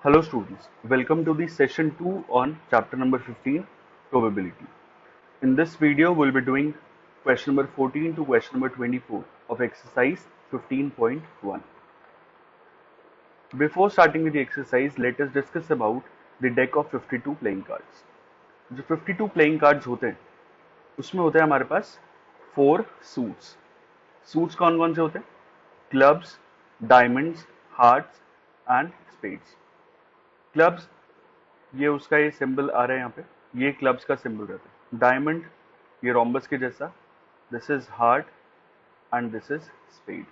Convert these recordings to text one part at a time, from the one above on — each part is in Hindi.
Hello students, welcome to the session 2 on chapter number 15, probability. In this video, we'll be doing question number 14 to question number 24 of exercise 15.1. Before starting with the exercise, let us discuss about the deck of 52 playing cards. जो 52 playing cards होते हैं, उसमें होते हैं हमारे पास 4 suits. Suits कौन कौन से होते हैं? Clubs, diamonds, hearts and spades. Clubs, ये उसका ये सिंबल आ रहा है यहाँ पे, ये क्लब्स का सिंबल रहता है. डायमंड, ये रोम्बस के जैसा. This is heart and this is spade.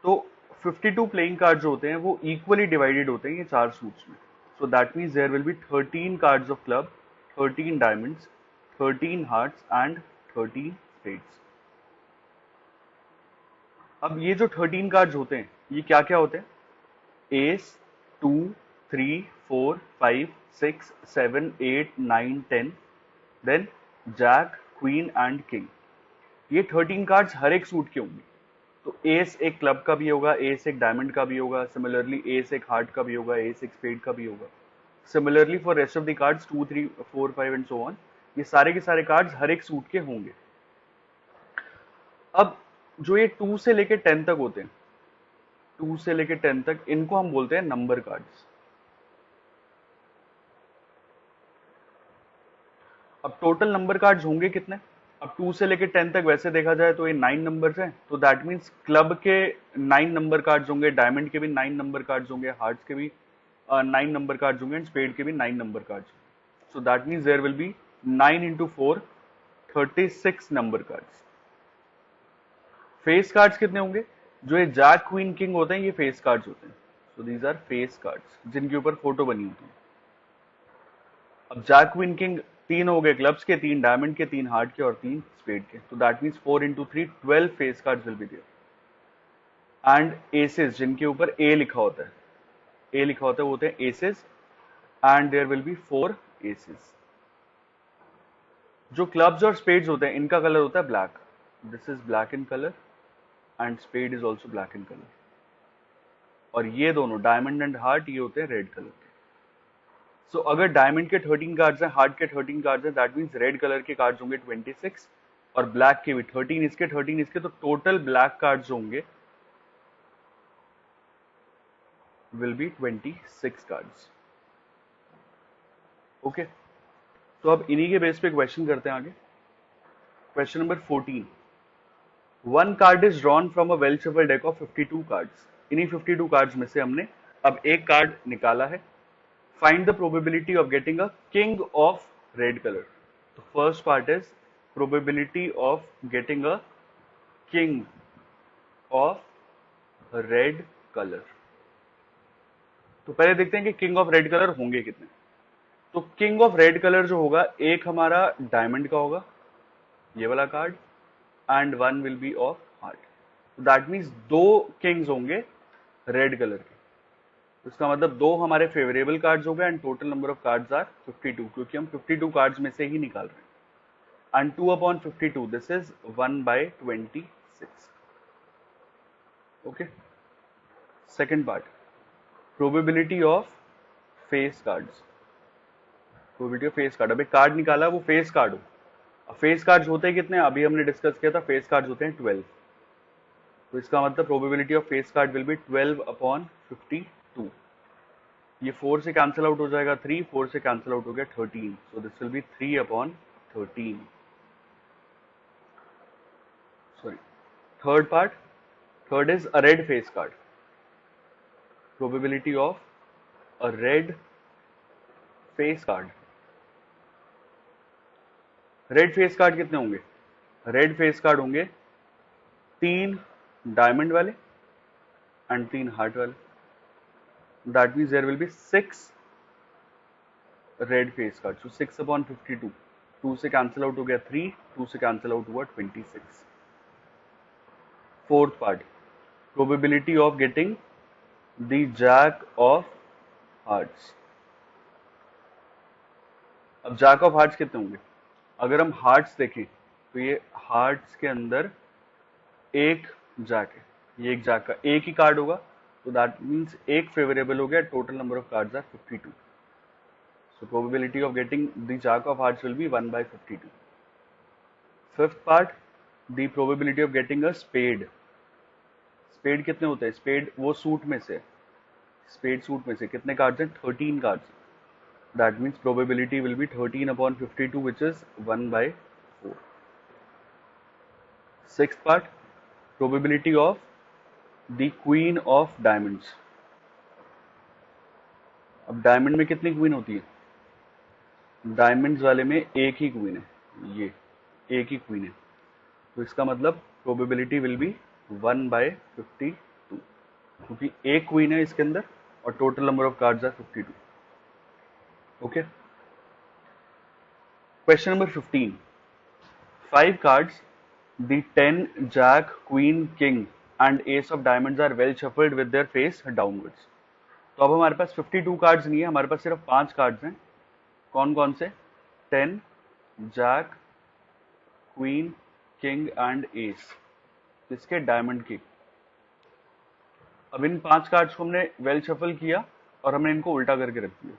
तो 52 प्लेइंग कार्ड जो होते हैं वो इक्वली डिवाइडेड होते हैं ये चार सूट्स में. So that means there will be 13 cards of club, 13 diamonds, 13 hearts and 13 spades. अब ये जो 13 कार्ड्स होते हैं ये क्या क्या होते हैं? Ace, 2, 3, 4, 5, 6, 7, 8, 9, 10, then jack, queen and king. ये 13 कार्ड्स हर एक सूट के होंगे. तो एस एक क्लब का भी होगा, एस एक डायमंड का भी होगा, सिमिलरली एस एक हार्ट का भी होगा, एस एक स्पेड का भी होगा. Similarly for rest of the cards 2, 3, 4, 5 and so on, ये सारे के सारे कार्ड्स हर एक सूट के होंगे. अब जो ये 2 से लेके 10 तक होते हैं, 2 से लेके 10 तक, इनको हम बोलते हैं नंबर कार्ड्स. अब टोटल नंबर कार्ड्स होंगे कितने? अब 2 से लेके 10 तक वैसे देखा जाए तो ये 9 नंबर्स हैं, तो दैट मीन्स क्लब के 9 नंबर कार्ड्स होंगे, डायमंड के भी 9 नंबर कार्ड्स होंगे, हार्ट्स के भी 9 नंबर कार्ड्स होंगे एंड स्पेड के भी 9 number cards. So that means there will be 9 into 4, 36 number cards. Face cards कितने होंगे? जो ये जैक, क्वीन, किंग होते हैं ये फेस कार्ड्स होते हैं. So these are face cards जिनके ऊपर फोटो बनी होती है. अब जैक, क्वीन, किंग तीन हो गए क्लब्स के, 3 डायमंड के, 3 हार्ट के और 3 स्पेड के. तो that means 4 into 3, 12 face cards will be there. And aces जिनके ऊपर ए लिखा होता है, ए लिखा होता है वो होते हैं aces, and there will be 4 aces. जो क्लब्स और स्पेड्स होते हैं इनका कलर होता है black. This is black in colour and spade is also black in colour. और ये दोनों डायमंड एंड हार्ट ये होते हैं रेड कलर के. सो अगर डायमंड के 13 कार्ड्स हैं, हार्ट के 13 कार्ड्स हैं, दैट मीन्स रेड कलर के कार्ड्स होंगे 26 और ब्लैक के भी 13 इसके 13 इसके. तो टोटल ब्लैक कार्ड्स होंगे विल बी 26 कार्ड्स. ओके, तो अब इन्हीं के बेस पे क्वेश्चन करते हैं आगे. Question number 14. One card is drawn from a well shuffle deck of 52 cards. इन्हीं 52 कार्ड्स में से हमने अब एक कार्ड निकाला है. Find the probability of getting a king of red color. The first part is probability of getting a king of red color. तो पहले देखते हैं कि किंग ऑफ रेड कलर होंगे कितने. तो किंग ऑफ रेड कलर जो होगा, एक हमारा डायमंड का होगा ये वाला card, and one will be of heart. तो दैट मीन्स 2 किंग्स होंगे रेड कलर के. इसका मतलब 2 हमारे फेवरेबल कार्ड्स हो गए and total number of cards are 52, क्योंकि हम 52 कार्ड्स में से ही निकाल रहे हैं. And 2 upon 52 this is 1/26. Okay. Second part, probability of face cards. Probability of face card. अब एक कार्ड निकाला वो फेस कार्ड हो. अब फेस कार्ड्स होते हैं कितने? अभी हमने डिस्कस किया था, फेस कार्ड्स होते हैं 12. तो इसका मतलब probability of face card will be 12 upon 52. ये 4 से कैंसिल आउट हो जाएगा 3, 4 से कैंसिल आउट हो गया 13. So this will be 3 upon 13. Sorry, third part. Third is a red face card. Probability of a red face card. Red face card कितने होंगे? रेड फेस कार्ड होंगे 3 डायमंड वाले एंड 3 हार्ट वाले. That means there will be 6 red face card. So 6 upon 52. 2 से कैंसिल आउट हो गया 3, 2 से कैंसिल आउट हुआ 26. Fourth part, probability of getting the jack of hearts. अब जैक ऑफ हार्ट्स कितने होंगे? अगर हम हार्ट्स देखें तो ये हार्ट्स के अंदर एक जैक है, ये एक जैक का एक ही कार्ड होगा. तो दैट मीन्स एक फेवरेबल हो गया, total number of cards are 52. So probability of getting the jack of hearts will be 1 by 52. Fifth part, the probability of getting a spade. Spade कितने होते हैं? स्पेड वो सूट में से, स्पेड सूट में से कितने कार्ड्स हैं? 13 cards. That means probability will B 13/52 which is 1 by 4. Sixth part, probability of the queen of diamonds. अब डायमंड में कितनी क्वीन होती है? डायमंड्स वाले में एक ही क्वीन है, ये एक ही क्वीन है. तो इसका मतलब प्रोबेबिलिटी विल बी 1 by 52, क्योंकि एक क्वीन है इसके अंदर और total number of cards are 52. Okay. Question number 15. 5 cards, the 10 jack, queen, king and ace of diamonds are well shuffled with their face downwards. तो अब हमारे पास 52 कार्ड्स नहीं है, हमारे पास सिर्फ 5 कार्ड्स हैं. कौन कौन से? 10, jack, queen, king and ace. किसके? डायमंड की. अब इन 5 कार्ड्स को हमने वेल शफल किया और हमने इनको उल्टा करके रख दिया.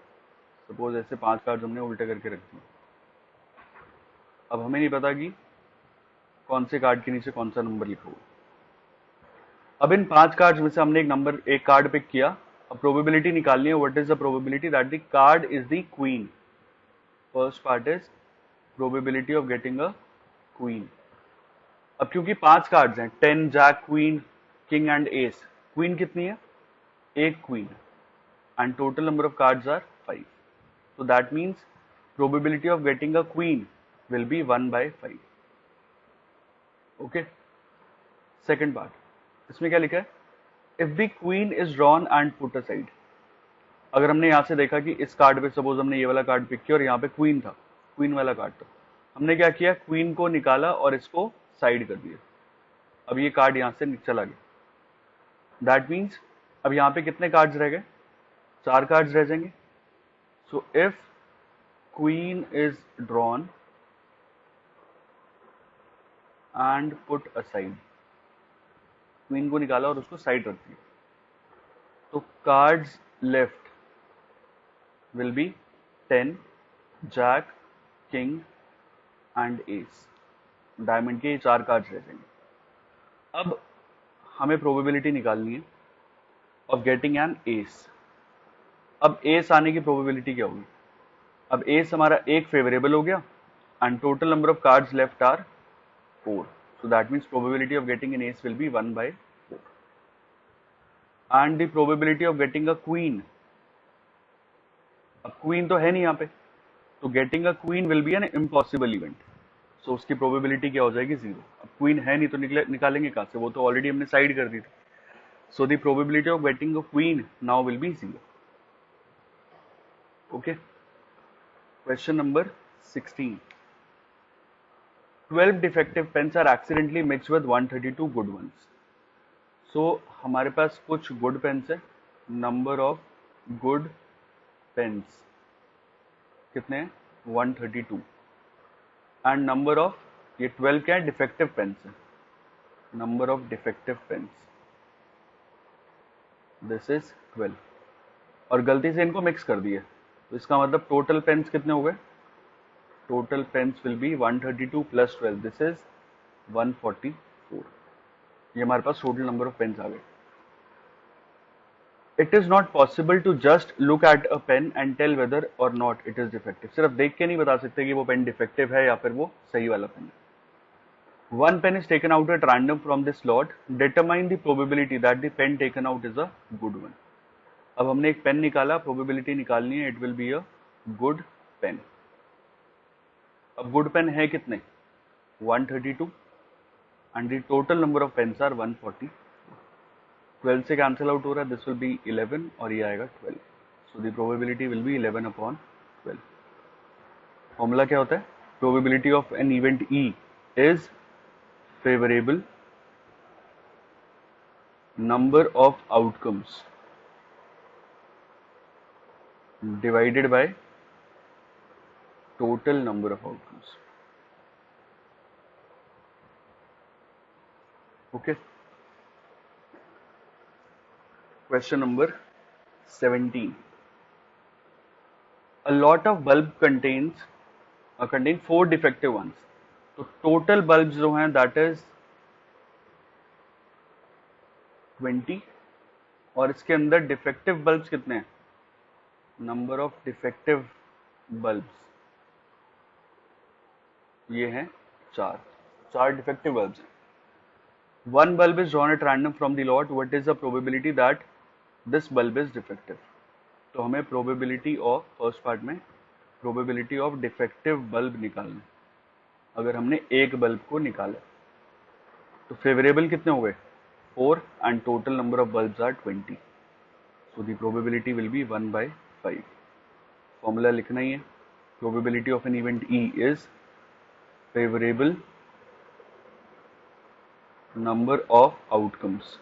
सपोज ऐसे 5 कार्ड्स हमने उल्टे करके रख दिए. अब हमें नहीं पता कि कौन से कार्ड के नीचे कौन सा नंबर लिखा हुआ. अब इन 5 कार्ड्स में से हमने एक कार्ड पिक किया. अब प्रोबेबिलिटी निकालनी है. What is the probability that the card is the queen? First part is probability of getting a queen. अब क्योंकि 5 कार्ड्स हैं, 10, jack, queen, king and ace. Queen कितनी है? एक queen. And total number of cards are 5. so that means probability of getting a queen will be 1 by 5. okay. second part, इसमें क्या लिखा है? if the queen is drawn and put aside. अगर हमने यहां से देखा कि इस कार्ड पे सपोज हमने ये वाला कार्ड पिक किया और यहाँ पे क्वीन था, क्वीन वाला कार्ड था, हमने क्या किया? क्वीन को निकाला और इसको साइड कर दिया. अब ये कार्ड यहां से चला गया. दैट मीन्स अब यहाँ पे कितने कार्ड्स रह गए? 4 कार्ड्स रह जाएंगे. So if queen is drawn and put aside, queen को निकाला और उसको साइड रख दिया, तो cards left will be 10, jack, king and ace. Diamond के 4 कार्ड्स रह जाएंगे. अब हमें प्रोबेबिलिटी निकालनी है ऑफ गेटिंग एन एस. अब एस आने की प्रोबेबिलिटी क्या होगी? अब एस हमारा एक फेवरेबल हो गया and total number of cards left are 4. so that means probability of getting an ace will be 1 by 4. and the probability of getting a queen, अब क्वीन तो है नहीं यहाँ पे, तो getting a queen will be an impossible event. So उसकी प्रोबेबिलिटी क्या हो जाएगी? 0. अब क्वीन है नहीं तो निकालेंगे कहाँ से? वो तो ऑलरेडी हमने साइड कर दी थी. सो the probability of getting a queen now will be 0. Okay. Question number 16. 12 defective pens are accidentally mixed with 132 good ones. So हमारे पास कुछ good pens है. Number of good pens कितने हैं? 132. And number of, ये 12 क्या है? defective pens है. Number of defective pens, this is 12. और गलती से इनको मिक्स कर दिया, तो इसका मतलब टोटल पेन्स कितने हो गए? Total pens will be 132 plus 12, this is 144. ये हमारे पास टोटल नंबर ऑफ पेन्स आ गए. It is not possible to just look at a pen and tell whether or not it is defective. सिर्फ देख के नहीं बता सकते कि वो पेन डिफेक्टिव है या फिर वो सही वाला पेन है. One pen is taken out at random from this lot. Determine the probability that the pen taken out is a good one. अब हमने एक पेन निकाला, प्रोबेबिलिटी निकालनी है. It will be a good pen. अब गुड पेन है कितने? 132 and the total number of pens are 140. 12 से कैंसिल आउट हो रहा है, दिस विल बी 11 और ये आएगा 12. सो the probability will B 11/12. Formula क्या होता है? Probability of an event E is favorable number of outcomes divided by total number of outcomes. okay. Question number 17. A lot of bulb contain 4 defective ones. तो total bulbs जो हैं that is 20 और इसके अंदर defective bulbs कितने हैं? Number of defective bulbs ये हैं 4 defective bulbs हैं. One bulb is drawn at random from the lot. What is the probability that this bulb is defective? तो हमें probability of first part में probability of defective bulb निकालना. अगर हमने एक बल्ब को निकाला तो फेवरेबल कितने हो गए 4 and total number of bulbs are 20. So the probability will be 1/5. Formula लिखना ही है. Probability of an event E is favorable number of outcomes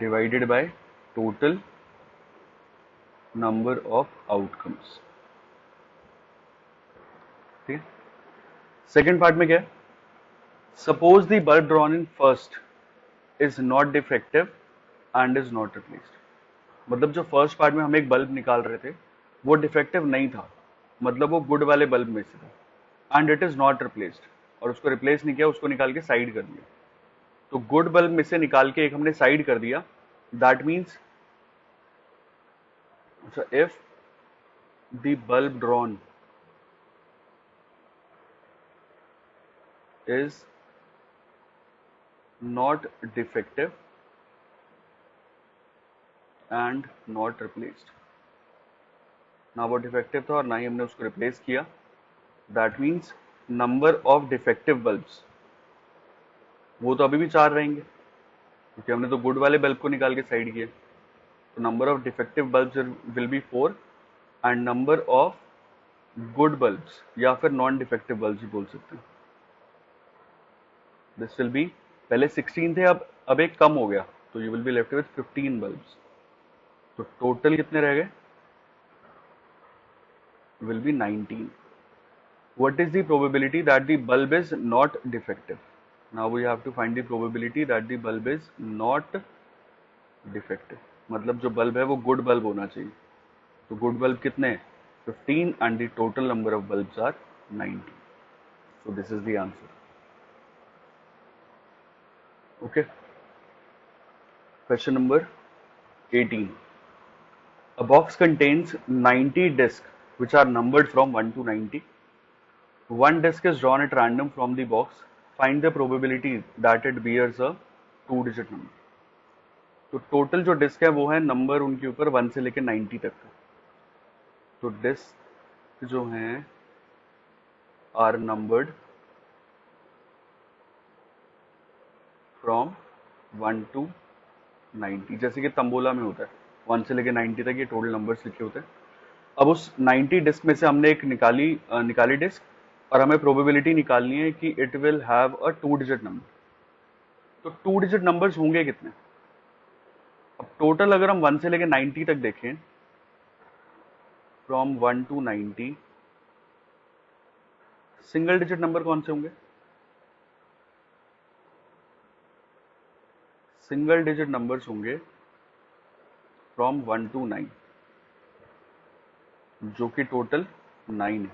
divided by total number of outcomes. ठीक है. सेकेंड पार्ट में क्या है? Suppose the bulb drawn in first is not defective and is not replaced. मतलब जो फर्स्ट पार्ट में हम एक बल्ब निकाल रहे थे वो डिफेक्टिव नहीं था, मतलब वो गुड वाले बल्ब में से था and it is not replaced, और उसको रिप्लेस नहीं किया, उसको निकाल के साइड कर दिया. तो गुड बल्ब में से निकाल के एक हमने साइड कर दिया. That means if the bulb drawn is not defective and not replaced. ना वो डिफेक्टिव था और ना ही हमने उसको रिप्लेस किया. That means number of defective bulbs वो तो अभी भी 4 रहेंगे क्योंकि हमने तो गुड वाले बल्ब को निकाल के साइड किया. तो number of defective bulbs will be 4 and number of good bulbs या फिर नॉन डिफेक्टिव बल्ब्स भी बोल सकते हैं. दिस विल बी, पहले 16 थे, अब एक कम हो गया, तो you will be left with 15 bulbs. तो टोटल कितने रह गए? Will be 19. What is the probability that the bulb is not defective? Now we have to find the probability that the bulb is not defective. मतलब जो बल्ब है वो गुड बल्ब होना चाहिए. तो गुड बल्ब कितने हैं? 15 and the total number of bulbs are 90. So this is the answer. Okay. Question number 18. A box contains 90 discs which are numbered from 1 to 90. One disc is drawn at random from the box. Find the probability that it bears a 2-digit number. तो टोटल जो डिस्क है वो है नंबर उनके ऊपर 1 से लेकर 90 तक का. तो डिस्क जो हैं आर नंबर्ड फ्रॉम 1 to 90, जैसे कि तंबोला में होता है 1 से लेके 90 तक ये टोटल नंबर्स लिखे होते हैं. अब उस 90 डिस्क में से हमने एक निकाली डिस्क और हमें प्रोबेबिलिटी निकालनी है कि it will have a 2-digit number. तो 2-digit नंबर्स होंगे कितने? अब टोटल अगर हम 1 से लेके 90 तक देखें, from 1 to 90, single digit number कौन से होंगे? सिंगल डिजिट नंबर्स होंगे फ्रॉम 1 to 9, जो कि टोटल 9 है.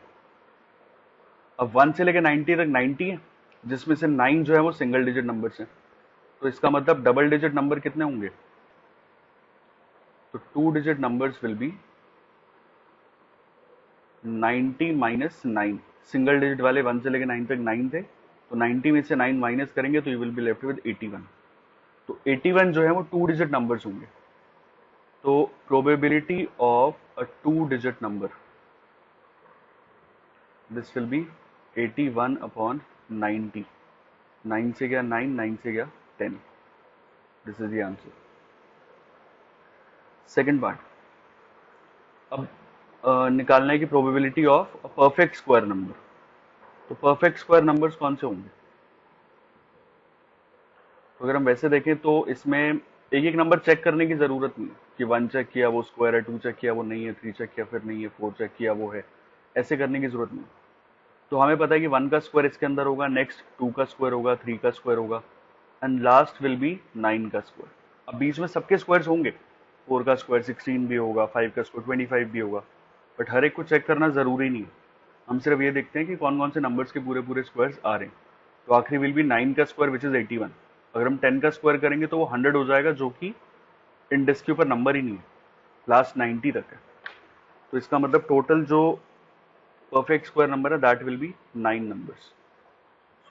अब 1 से लेकर 90 तक 90 है, जिसमें से 9 जो है वो सिंगल डिजिट नंबर्स हैं. तो इसका मतलब डबल डिजिट नंबर कितने होंगे? तो 2-digit numbers will be 90 minus 9. Single digit वाले 1 से लेकर 9 तक 9 थे, तो 90 में से 9 माइनस करेंगे तो you will be left with 81. तो 81 जो है वो 2-digit नंबर्स होंगे. तो probability of a 2-digit number, this will B 81 upon 90. 9 से गया 9, 9 से गया 10. This is the answer. Second part. अब निकालने की probability of a perfect square number. तो परफेक्ट स्क्वायर नंबर्स कौन से होंगे? तो अगर हम वैसे देखें तो इसमें एक एक नंबर चेक करने की जरूरत नहीं कि 1 चेक किया वो स्क्वायर है, 2 चेक किया वो नहीं है, 3 चेक किया फिर नहीं है, 4 चेक किया वो है. ऐसे करने की जरूरत नहीं. तो हमें पता है कि 1 का स्क्वायर इसके अंदर होगा, नेक्स्ट 2 का स्क्वायर होगा, 3 का स्क्वायर होगा. एंड लास्ट विल बी 9 का स्क्वायर। अब बीच में सबके स्क्वायर्स होंगे, 4 का स्क्वायर 16 भी होगा, 5 का स्क्वायर 25 भी होगा, बट हर एक को चेक करना जरूरी नहीं है। हम सिर्फ ये देखते हैं कि कौन कौन से नंबर्स के पूरे पूरे स्क्वायर्स आ रहे हैं। तो आखिरी विल बी 9 का स्क्वायर विच इज 81। अगर हम 10 का स्क्वायर करेंगे तो वो 100 हो जाएगा, जो कि इंडेक्स के ऊपर नंबर ही नहीं है, लास्ट 90 तक है। तो इसका मतलब टोटल जो परफेक्ट स्क्वायर नंबर है दैट विल बी 9 नंबर्स।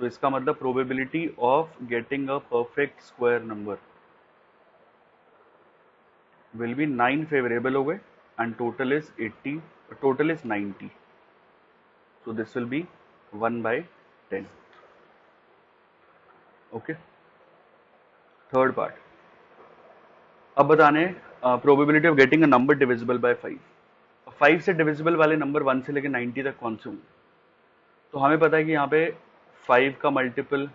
सो इसका मतलब probability of getting a perfect square number will be 9 favorable हो गए and total is 80, total is 90. So this will be 1 by 10. Okay. Third part. अब बताने probability of getting a number divisible by 5। 5 से डिविजिबल वाले नंबर 1 से लेकर 90 तक कौन से होंगे? तो हमें पता है कि यहाँ पे 5 का मल्टीपल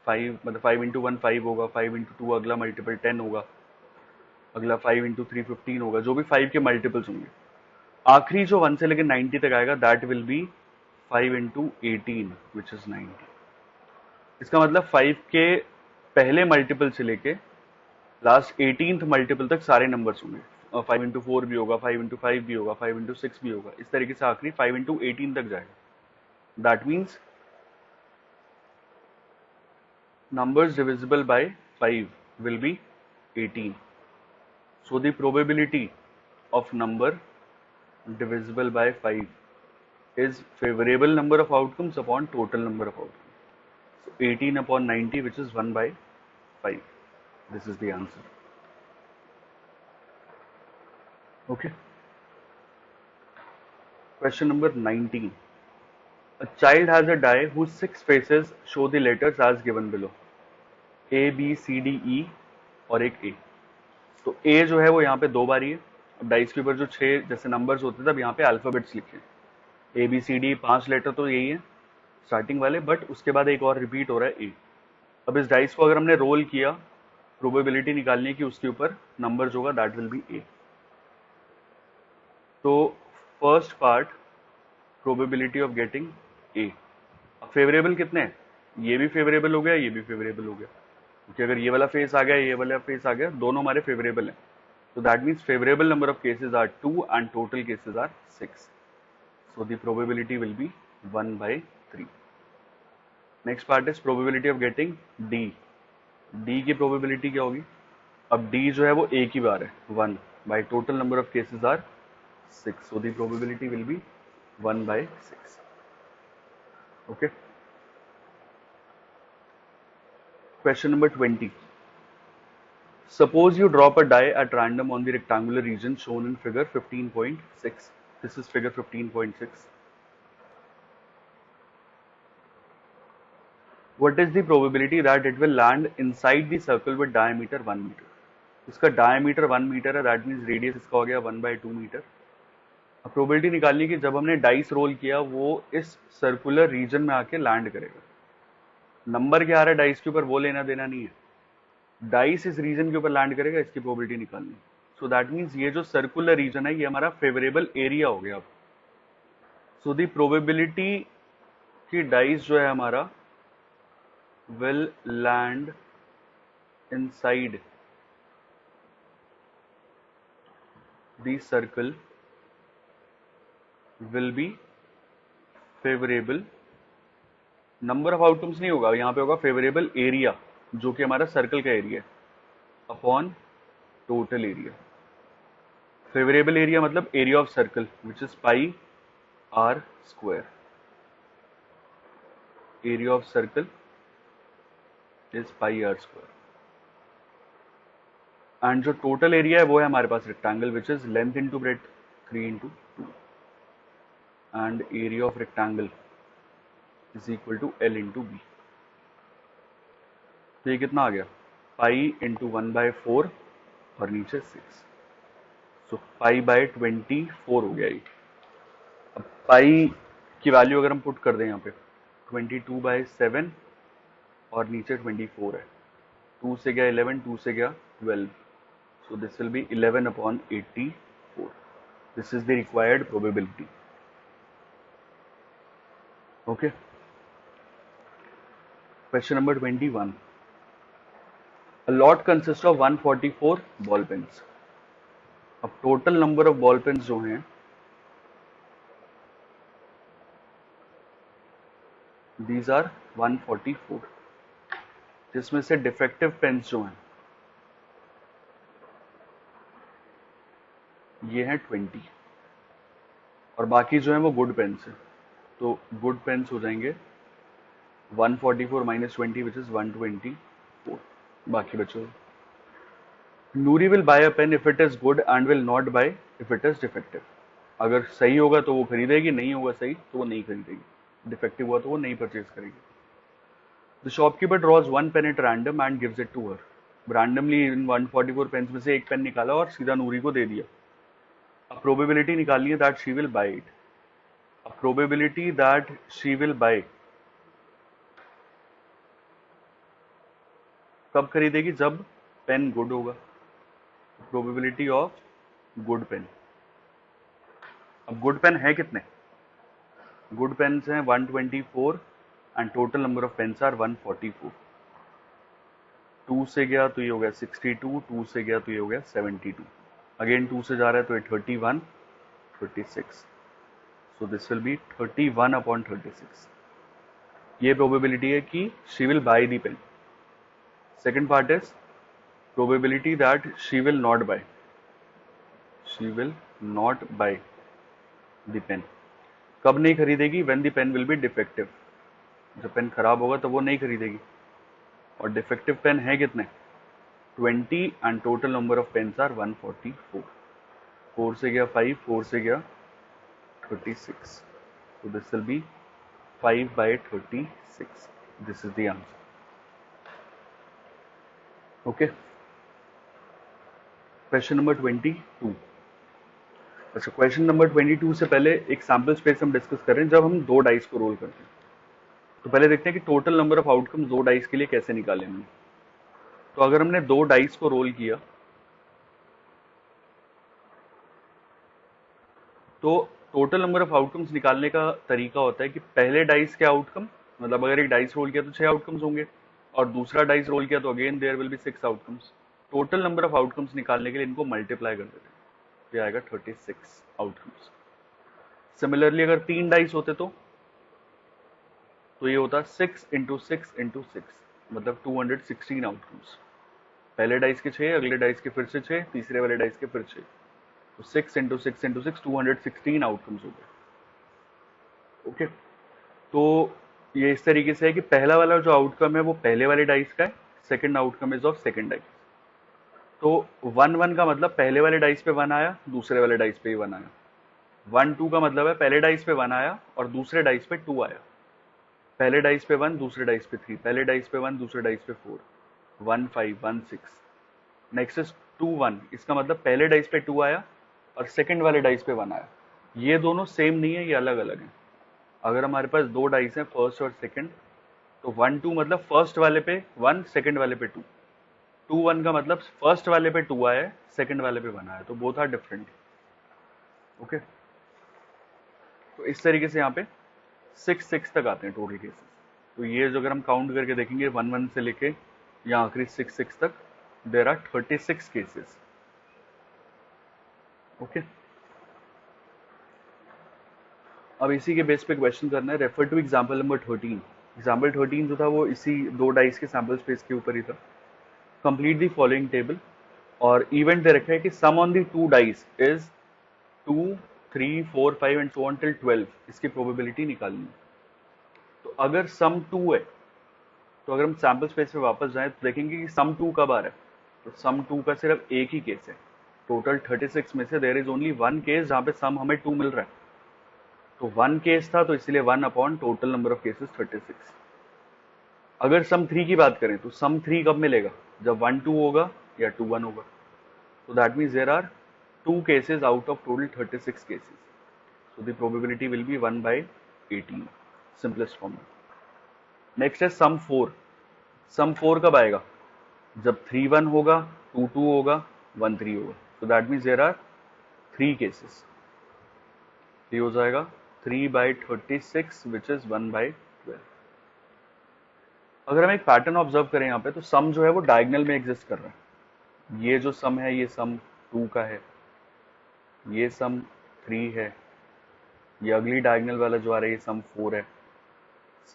5 मतलब 5 इंटू 1 5 होगा, 5 इंटू 2 अगला मल्टीपल 10 होगा, अगला 5 इंटू 3 15 होगा, जो भी 5 के मल्टीपल्स होंगे। आखिरी जो 1 से लेकर 90 तक आएगा that will be 5 into 18 which is 90। इसका मतलब 5 के पहले मल्टीपल से लेके लास्ट 18th मल्टीपल तक सारे नंबर्स होंगे। 5 इंटू 4 भी होगा, 5 इंटू 5 भी होगा, 5 इंटू 6 भी होगा, इस तरीके से आखिरी 5 इंटू 18 तक जाएगा। That means numbers divisible by 5 will be 18. So the probability of number divisible by 5 is favorable number of outcomes upon total number of outcomes. So 18 upon 90, which is 1 by 5. This is the answer. Okay. Question number 19. A child has a die whose 6 faces show the letters as given below. A, B, C, D, E और एक A. तो A जो है वो यहाँ पे 2 बारी है। अब डाइस के ऊपर जो 6 जैसे नंबर्स होते थे अब यहाँ पे अल्फाबेट्स लिखे, A B C D 5 letter तो यही है स्टार्टिंग वाले, बट उसके बाद एक और रिपीट हो रहा है A। अब इस डाइस को अगर हमने रोल किया, प्रोबेबिलिटी निकालनी है कि उसके ऊपर नंबर जो होगा दैट विल बी A। तो first part probability of getting A। अब फेवरेबल कितने हैं? ये भी फेवरेबल हो गया, ये भी फेवरेबल हो गया, क्योंकि अगर ये वाला फेस आ गया, ये वाला फेस आ गया, दोनों हमारे फेवरेबल हैं। So that means favorable number of cases are 2 and total cases are 6. So the probability will be 1 by 3. Next part is probability of getting D. D की probability क्या होगी? अब D जो है वो एक ही बार है 1 by total number of cases are 6. So the probability will be 1 by 6. Okay. Question number 20. Suppose you drop a die at random on the rectangular region shown in figure 15.6. This is figure 15.6. What is the probability that it will land inside the circle with diameter 1 meter? इसका diameter 1 meter है, that means radius इसका हो गया 1/2 meter। अब probability निकालनी कि जब हमने डाइस रोल किया वो इस सर्कुलर रीजन में आके लैंड करेगा। नंबर क्या आ रहा है डाइस के ऊपर वो लेना देना नहीं है, डाइस इस रीजन के ऊपर लैंड करेगा, इसकी प्रोबेबिलिटी निकालनी। सो दैट मीन्स ये जो सर्कुलर रीजन है ये हमारा फेवरेबल एरिया हो गया। सो द प्रोबेबिलिटी कि डाइस जो है हमारा will land inside the circle will be favorable। Number of outcomes नहीं होगा, यहाँ पे होगा फेवरेबल एरिया जो कि हमारा सर्कल का एरिया है upon total area. Favourable area मतलब area of circle which is pi r square. Area of circle is pi r square and जो टोटल एरिया है वो है हमारे पास rectangle which is length into breadth 3 into 2 and area of rectangle is equal to L into B. तो ये कितना आ गया पाई इंटू 1/4 और नीचे 6। सो पाई बाय 24 हो गया ये। अब पाई की वैल्यू अगर हम पुट कर दें यहाँ पे 22/7 और नीचे 24 है, 2 से गया 11, 2 से गया 12। So this will be 11 upon 84. This is the required probability. Okay. Question number 21. A lot consists of 144 ball pens. अब total number of ball pens जो हैं दीज आर 144, जिसमें से डिफेक्टिव पेन्स जो हैं ये हैं 20 और बाकी जो है वो गुड पेन्स है. तो गुड पेन्स हो जाएंगे 144 माइनस 20 विच इज 124. बाकी बचो. Noori will buy a pen if it is good and will not buy if it is defective. अगर सही होगा तो वो खरीदेगी, नहीं होगा सही तो वो नहीं खरीदेगी, डिफेक्टिव हुआ तो वो नहीं परचेज करेगी. The shopkeeper draws one pen at random and gives it to her. Randomly इन 144 पेन्स में से एक पेन निकाला और सीधा नूरी को दे दिया. अब प्रोबेबिलिटी निकालनी है that she will buy it. अब probability that she will buy कब खरीदेगी? जब पेन गुड होगा. Probability of good pen. अब गुड पेन है कितने? गुड पेन्स हैं 124 and total number of pens are 144. 2 से गया तो ये हो गया 62, 2 से गया तो ये हो गया 72, अगेन 2 से जा रहा है तो ये 31, 36. So this will be 31 upon 36. ये प्रोबेबिलिटी है कि she will buy the pen. Second part is probability that she will not buy. She will not buy the pen. कब नहीं खरीदेगी? When the pen will be defective. जब पेन खराब होगा तब वो नहीं खरीदेगी. और डिफेक्टिव पेन है कितने? 20 and total number of pens are 144. 4 से गया 5, 4 से गया 36. So this will be 5 by 36. This is the answer. Okay. Question number 22. अच्छा, क्वेश्चन नंबर 22 से पहले एक सैम्पल स्पेस हम डिस्कस कर रहे हैं. जब हम दो डाइस को रोल करते हैं तो पहले देखते हैं कि टोटल नंबर ऑफ आउटकम्स दो डाइस के लिए कैसे निकाले हमने. तो अगर हमने दो डाइस को रोल किया तो टोटल नंबर ऑफ आउटकम्स निकालने का तरीका होता है कि पहले डाइस के आउटकम, मतलब अगर एक डाइस रोल किया तो 6 आउटकम्स होंगे और दूसरा डाइस रोल किया तो again there will be 6 outcomes. Total number of outcomes निकालने के लिए इनको मल्टीप्लाई कर देते हैं तो ये आएगा 36 आउटकम्स. सिमिलरली अगर 3 डाइस होते तो ये होता 6 इंटू 6 इंटू 6, मतलब 216 आउटकम्स. पहले डाइस के 6, अगले डाइस के फिर से 6, तीसरे वाले डाइस के फिर 6, तो 6 इंटू 6 इंटू 6 216 आउटकम्स हो गए. ओके. तो ये इस तरीके से है कि पहला वाला जो आउटकम है वो पहले वाले डाइस का है, second outcome is of second dice. तो 1 1 का मतलब पहले वाले डाइस पे 1 आया, दूसरे वाले डाइस पे ही 1 आया. 1 2 का मतलब है पहले डाइस पे 1 आया और दूसरे डाइस पे 2 आया. पहले डाइस पे 1, दूसरे डाइस पे 3, पहले डाइस पे 1, दूसरे डाइस पे 4, 1 5 1 6. Next is 2 1. इसका मतलब पहले डाइस पे 2 आया और सेकंड वाले डाइस पे 1 आया. ये दोनों सेम नहीं है, ये अलग अलग हैं. अगर हमारे पास दो डाइस हैं फर्स्ट और सेकंड, तो 1 2 मतलब फर्स्ट वाले पे 1, सेकंड वाले पे 2. 2 1 का मतलब फर्स्ट वाले पे 2 आया है, सेकंड वाले पे 1 आया, तो बोथ आर डिफरेंट. ओके. तो इस तरीके से यहाँ पे 6 तक आते हैं टोटल केसेस. तो ये जो अगर हम काउंट करके देखेंगे 1 1 से लेके यहाँ आखिरी 6 तक, देर आर 36 केसेस. ओके. अब इसी के बेस पे क्वेश्चन करना है. Refer to example number 13. Example 13 जो था वो इसी दो डाइस के सैम्पल स्पेस के ऊपर ही था. Complete the following table. और इवेंट दे रखा है कि sum on the two dice is 2 3 4 5 and so on till 12. इसकी प्रोबेबिलिटी निकालनी है. तो अगर सम 2 है तो अगर हम सैम्पल स्पेस पे वापस जाएं तो देखेंगे कि सम 2 कब आ रहा है. तो सम 2 का सिर्फ एक ही केस है. टोटल 36 में से there is only one case जहां पे सम हमें 2 मिल रहा है. तो 1 केस था तो इसलिए 1 upon total number of cases 36. अगर सम 3 की बात करें तो सम 3 कब मिलेगा? जब 1 2 होगा या 2 1 होगा. तो that means there are 2 cases out of total 36 cases. So the probability will be 1 by 18. Simplest form में. नेक्स्ट है सम 4. सम 4 कब आएगा? जब 3 1 होगा, 2 2 होगा, 1 3 होगा. तो that means there are 3 cases. ये हो जाएगा 3 by 36 विच इज 1 by 12. अगर हम एक पैटर्न ऑब्जर्व करें यहाँ पे, तो सम जो है वो डायगनल में एग्जिस्ट कर रहा है। ये जो सम है ये सम 2 का है, ये सम 3 है, ये अगली डायगनल वाला जो आ रहा है ये सम 4 है,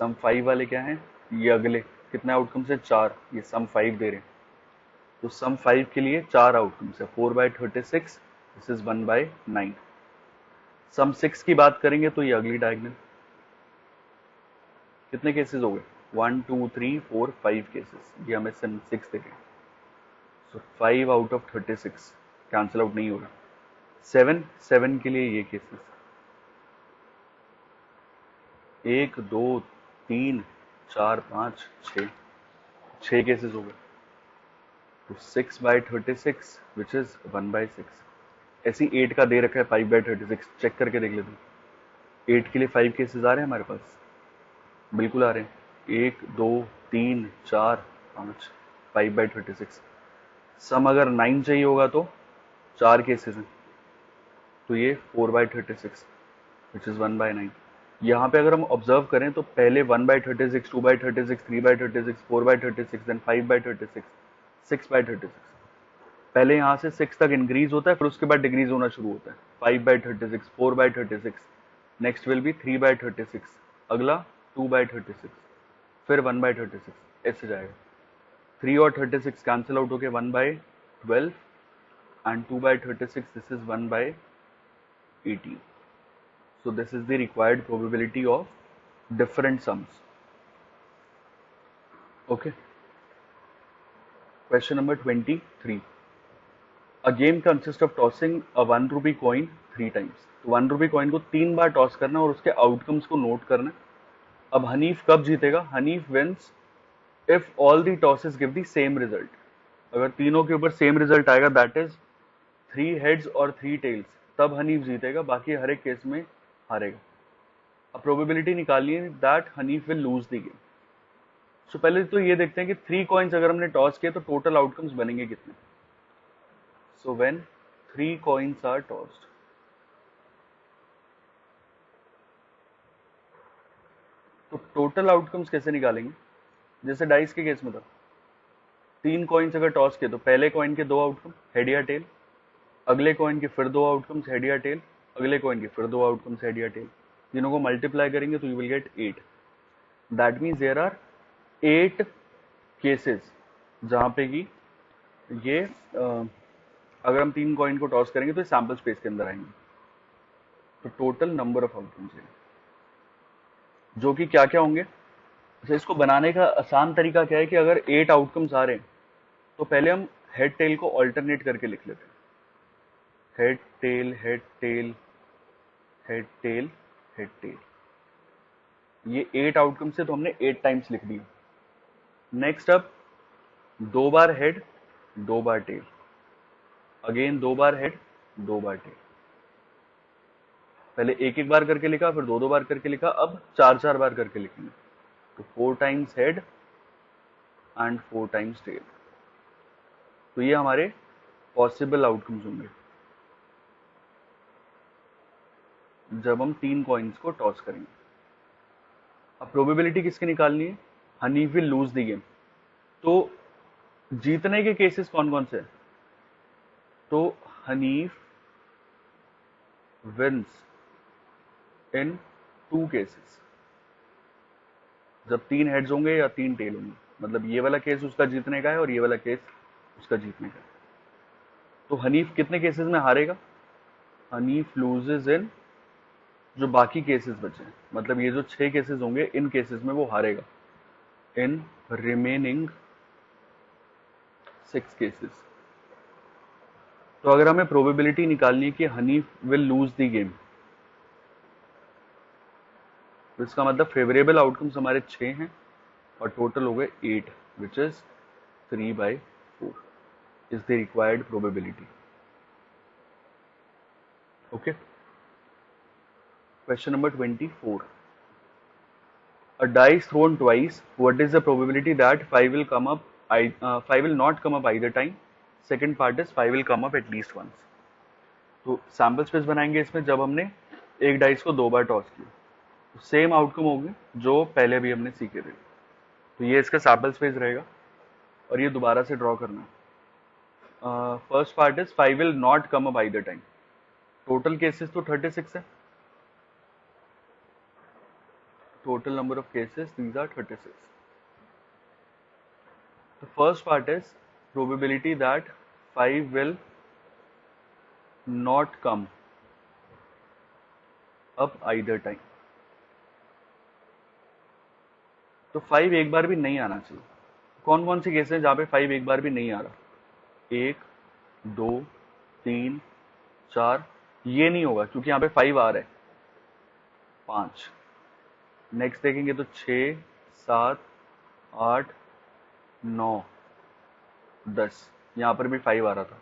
सम 5 वाले क्या हैं, ये अगले कितने आउटकम से 4, ये सम 5 दे रहे हैं। तो सम 5 के लिए 4 आउटकम्स है, 4/36, दिस इज 1/9। सम 6 की बात करेंगे तो ये अगली डायगनल, कितने केसेस हो गए, 1 2 3 4 5 केसेस, ये हमें सम 6 दे रहे हैं। सो 5/36 कैंसिल आउट नहीं हो रहा। 7 के लिए ये केसेस, 1 2 3 4 5 6 केसेस हो गए। तो 6/36 विच इज 1/6। ऐसी 8 का दे रखा है 5/36, चेक करके देख लेते हैं 8 के लिए 5 केसेस आ रहे हैं हमारे पास, बिल्कुल आ रहे हैं, 1 2 3 4 5, 5/36। सम अगर 9 चाहिए होगा तो 4 केसेस हैं, तो ये 4/36 विच इज 1/9। यहाँ पे अगर हम ऑब्जर्व करें तो पहले 1/36, 2/36, 3/36, 4/36, देन 5/36, 6/36। पहले यहाँ से 6 तक इंक्रीज होता है, फिर उसके बाद डिक्रीज होना शुरू होता है। 5/36, 4/36, नेक्स्ट विल बी 3/36, अगला 2/36, फिर 1/36, ऐसे जाएगा। 3 और 36 कैंसिल आउट होके 1/12 and 2/36, this is 1/18। So this is the required probability of different sums. Okay. Question number 23. A game consists of tossing a 1 rupee coin 3 times. तो 1 rupee coin को 3 बार टॉस करना और उसके आउटकम्स को नोट करना। अब हनीफ कब जीतेगा, Hanif wins if all the tosses give the same result. अगर तीनों के ऊपर सेम रिजल्ट आएगा, दैट इज 3 हेड्स और 3 टेल्स, तब हनीफ जीतेगा, बाकी हर एक केस में हारेगा। अब प्रोबेबिलिटी निकालिए that Hanif will lose the game. So पहले तो ये देखते हैं कि 3 कॉइन्स अगर हमने टॉस किए तो टोटल आउटकम्स बनेंगे कितने। So when 3 coins are tossed, तो टोटल आउटकम्स कैसे निकालेंगे, जैसे डाइस के केस में था, 3 कॉइन्स अगर टॉस किए तो पहले कॉइन के 2 आउटकम हेड या टेल, अगले कॉइन के फिर 2 आउटकम्स हेड या टेल, अगले कॉइन के फिर 2 आउटकम्स हेड या टेल, तीनों को मल्टीप्लाई करेंगे तो you will get 8। That means there are 8 cases जहां पे कि ये अगर हम 3 कॉइन को टॉस करेंगे तो सैंपल स्पेस के अंदर आएंगे। तो टोटल नंबर ऑफ आउटकम्स है, जो कि क्या क्या होंगे। अच्छा, इसको बनाने का आसान तरीका क्या है कि अगर 8 आउटकम्स आ रहे हैं तो पहले हम हेड टेल को ऑल्टरनेट करके लिख लेते हैं, head tail head tail head tail head tail. ये 8 आउटकम्स है तो हमने 8 टाइम्स लिख दिया। नेक्स्ट अब 2 बार हेड 2 बार टेल, अगेन 2 बार हेड 2 बार टेल। पहले एक एक बार करके लिखा, फिर 2 बार करके लिखा, अब 4 बार करके लिखेंगे। तो 4 times head and 4 times tail. तो ये हमारे पॉसिबल आउटकम्स होंगे जब हम 3 कॉइन्स को टॉस करेंगे। अब प्रोबेबिलिटी किसकी निकालनी है, Hanif will lose the game. तो जीतने के केसेस कौन कौन से हैं, तो हनीफ विंस इन 2 केसेस, जब 3 हेड्स होंगे या 3 टेल होंगे, मतलब ये वाला केस उसका जीतने का है और ये वाला केस उसका जीतने का है। तो हनीफ कितने केसेस में हारेगा, हनीफ लूजेज इन, जो बाकी केसेस बचे हैं, मतलब ये जो 6 केसेस होंगे इन केसेस में वो हारेगा, इन रिमेनिंग 6 केसेस। तो अगर हमें प्रोबेबिलिटी निकालनी है कि Hanif will lose the game, तो इसका मतलब फेवरेबल आउटकम्स हमारे 6 हैं और टोटल हो गए 8, which is 3/4 is the required probability. Okay. Question number 24. A dice thrown twice. What is the probability that 5 will come up? 5 will not come up either time. Second part is 5 will come up at least once. तो सैम्पल स्पेस बनाएंगे इसमें जब हमने एक डाइस को 2 बार टॉस किया, तो सेम आउटकम होंगे जो पहले भी हमने सीखे थे। तो ये इसका सैंपल स्पेस रहेगा और ये दोबारा से ड्रॉ करना है। First part is 5 will not come up either time. Total cases तो 36 है, total number of cases, these are 36. The first part is probability that 5 will not come up either time. तो 5 एक बार भी नहीं आना चाहिए। कौन कौन से केस हैं जहां पे 5 एक बार भी नहीं आ रहा? 1, 2, 3, 4, ये नहीं होगा क्योंकि यहाँ पे 5 आ रहा है। 5, नेक्स्ट देखेंगे तो 6, 7, 8, 9, 10, यहां पर भी 5 आ रहा था।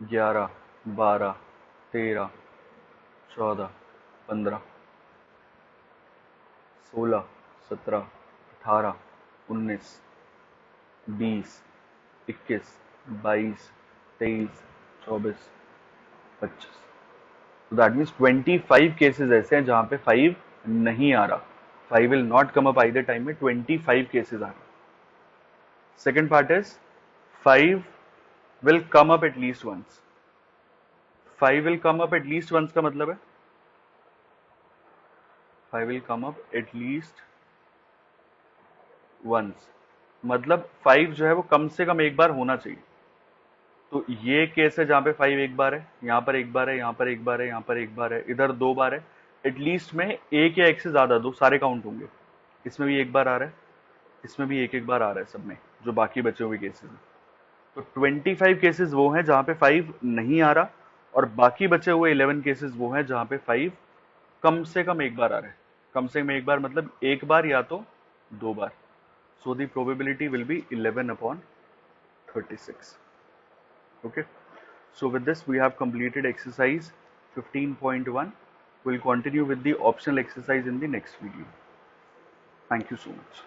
11, 12, 13, 14, 15, 16, 17, 18, 19, 20, 21, 22, 23, 24, 25। तो दैट मीन्स 25 केसेस ऐसे हैं जहां पे 5 नहीं आ रहा। 5 will not come up either time में 25 केसेस आ रहे। Second part is 5 will come up at least once. 5 will come up at least once का मतलब है 5 will come up at least once, मतलब 5 जो है वो कम से कम एक बार होना चाहिए। तो ये केस है जहां पे 5 एक बार है, यहां पर एक बार है, यहां पर एक बार है, यहां पर एक बार है, इधर 2 बार है। एटलीस्ट में एक या एक से ज्यादा, दो सारे काउंट होंगे। इसमें भी एक बार आ रहा है, इसमें भी एक एक बार आ रहा है, सब में जो बाकी बचे हुए केसेस हैं। तो 25 केसेस वो हैं जहां पे 5 नहीं आ रहा, और बाकी बचे हुए 11 केसेस वो हैं जहां पे 5 कम से कम एक बार आ रहा है। कम से कम एक बार मतलब एक बार या तो 2 बार। So the probability will be 11/36. Okay, so with this we have completed exercise 15.1. We'll continue with the optional exercise in the next video. Thank you so much.